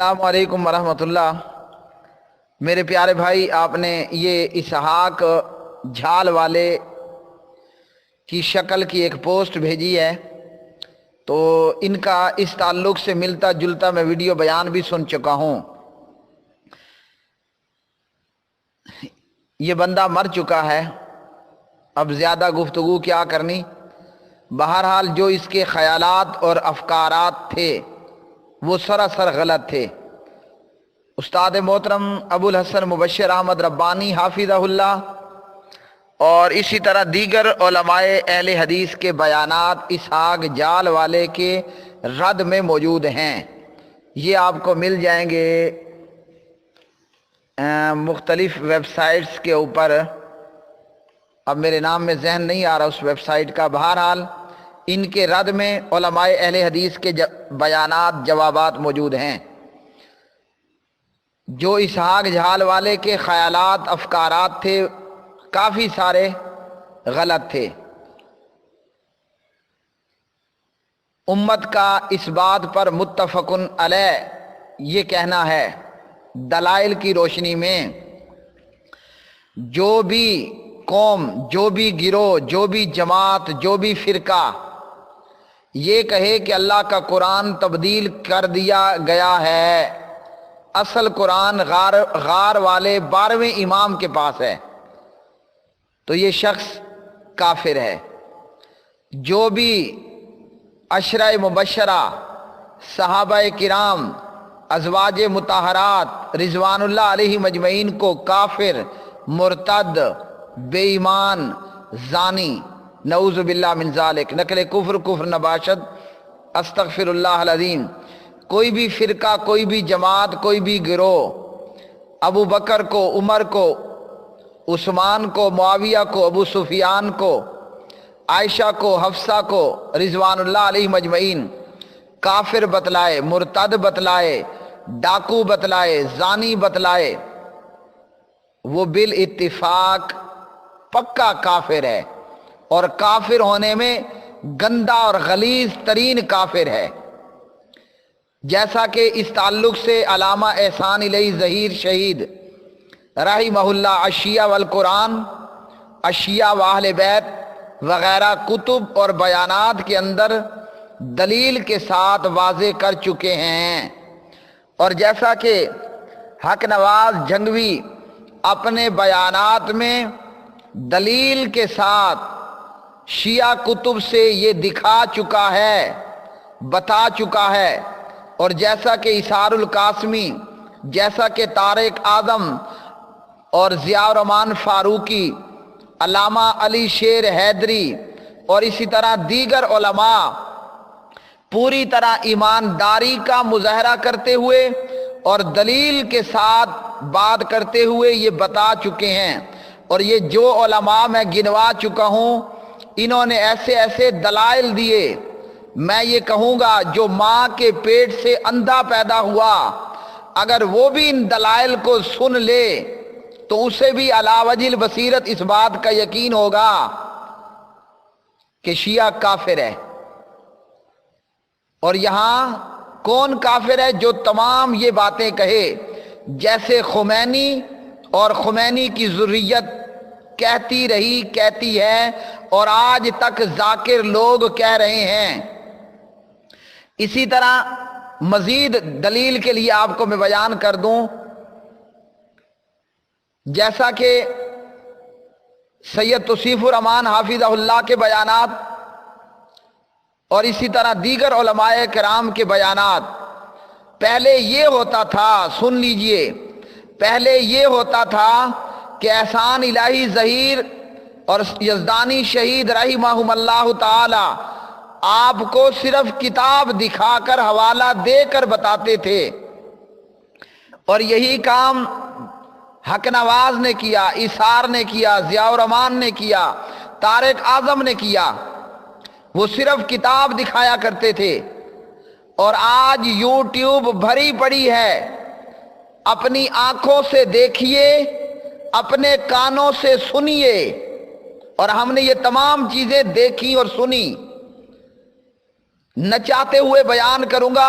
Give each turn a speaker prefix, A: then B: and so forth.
A: السلام علیکم ورحمۃ اللہ۔ میرے پیارے بھائی، آپ نے یہ اسحاق جھال والے کی شکل کی ایک پوسٹ بھیجی ہے، تو ان کا اس تعلق سے ملتا جلتا میں ویڈیو بیان بھی سن چکا ہوں۔ یہ بندہ مر چکا ہے، اب زیادہ گفتگو کیا کرنی۔ بہرحال جو اس کے خیالات اور افکارات تھے وہ سراسر غلط تھے۔ استاد محترم ابو الحسن مبشر احمد ربانی حافظہ اللہ اور اسی طرح دیگر علماء اہل حدیث کے بیانات اسحاق جال والے کے رد میں موجود ہیں۔ یہ آپ کو مل جائیں گے مختلف ویب سائٹس کے اوپر۔ اب میرے نام میں ذہن نہیں آ رہا اس ویب سائٹ کا۔ بہرحال ان کے رد میں علماء اہل حدیث کے بیانات جوابات موجود ہیں۔ جو اسحاق جھال والے کے خیالات افکارات تھے کافی سارے غلط تھے۔ امت کا اس بات پر متفقن علیہ یہ کہنا ہے، دلائل کی روشنی میں جو بھی قوم، جو بھی گروہ، جو بھی جماعت، جو بھی فرقہ یہ کہے کہ اللہ کا قرآن تبدیل کر دیا گیا ہے، اصل قرآن غار والے 12ویں امام کے پاس ہے، تو یہ شخص کافر ہے۔ جو بھی عشرہ مبشرہ، صحابہ کرام، ازواج مطہرات رضوان اللہ علیہ مجمعین کو کافر، مرتد، بے ایمان، زانی، نعوذ باللہ من ذالک، نقل کفر نباشد، استغفر اللہ العظیم، کوئی بھی فرقہ، کوئی بھی جماعت، کوئی بھی گروہ ابو بکر کو، عمر کو، عثمان کو، معاویہ کو، ابو سفیان کو، عائشہ کو، حفصہ کو رضوان اللہ علیہ مجمعین کافر بتلائے، مرتد بتلائے، ڈاکو بتلائے، زانی بتلائے، وہ بالاتفاق پکا کافر ہے، اور کافر ہونے میں گندا اور غلیظ ترین کافر ہے۔ جیسا کہ اس تعلق سے علامہ احسان الیہ ظہیر شہید رحمہ اللہ اشیاء والقرآن، اشیاء و اہل بیت وغیرہ کتب اور بیانات کے اندر دلیل کے ساتھ واضح کر چکے ہیں، اور جیسا کہ حق نواز جھنگوی اپنے بیانات میں دلیل کے ساتھ شیعہ کتب سے یہ دکھا چکا ہے، بتا چکا ہے، اور جیسا کہ اسحار القاسمی، جیسا کہ طارق اعظم اور ضیاء الرحمن فاروقی، علامہ علی شیر حیدری اور اسی طرح دیگر علماء پوری طرح ایمانداری کا مظاہرہ کرتے ہوئے اور دلیل کے ساتھ بات کرتے ہوئے یہ بتا چکے ہیں، اور یہ جو علماء میں گنوا چکا ہوں انہوں نے ایسے ایسے دلائل دیے، میں یہ کہوں گا جو ماں کے پیٹ سے اندھا پیدا ہوا اگر وہ بھی ان دلائل کو سن لے تو اسے بھی علی وجہ البصیرت اس بات کا یقین ہوگا کہ شیعہ کافر ہے۔ اور یہاں کون کافر ہے؟ جو تمام یہ باتیں کہے، جیسے خمینی اور خمینی کی ذریت کہتی رہی، کہتی ہے، اور آج تک ذاکر لوگ کہہ رہے ہیں۔ اسی طرح مزید دلیل کے لیے آپ کو میں بیان کر دوں، جیسا کہ سید توصیف الرحمان حافظہ اللہ کے بیانات اور اسی طرح دیگر علماء کرام کے بیانات، پہلے یہ ہوتا تھا، سن لیجئے، پہلے یہ ہوتا تھا کہ احسان الہی ظہیر اور یزدانی شہید رحمہم اللہ تعالی آپ کو صرف کتاب دکھا کر حوالہ دے کر بتاتے تھے، اور یہی کام حق نواز نے کیا، اسحار نے کیا، ضیاء الرحمن نے کیا، طارق اعظم نے کیا، وہ صرف کتاب دکھایا کرتے تھے۔ اور آج یوٹیوب بھری پڑی ہے، اپنی آنکھوں سے دیکھیے، اپنے کانوں سے سنیے، اور ہم نے یہ تمام چیزیں دیکھی اور سنی۔ نہ چاہتے ہوئے بیان کروں گا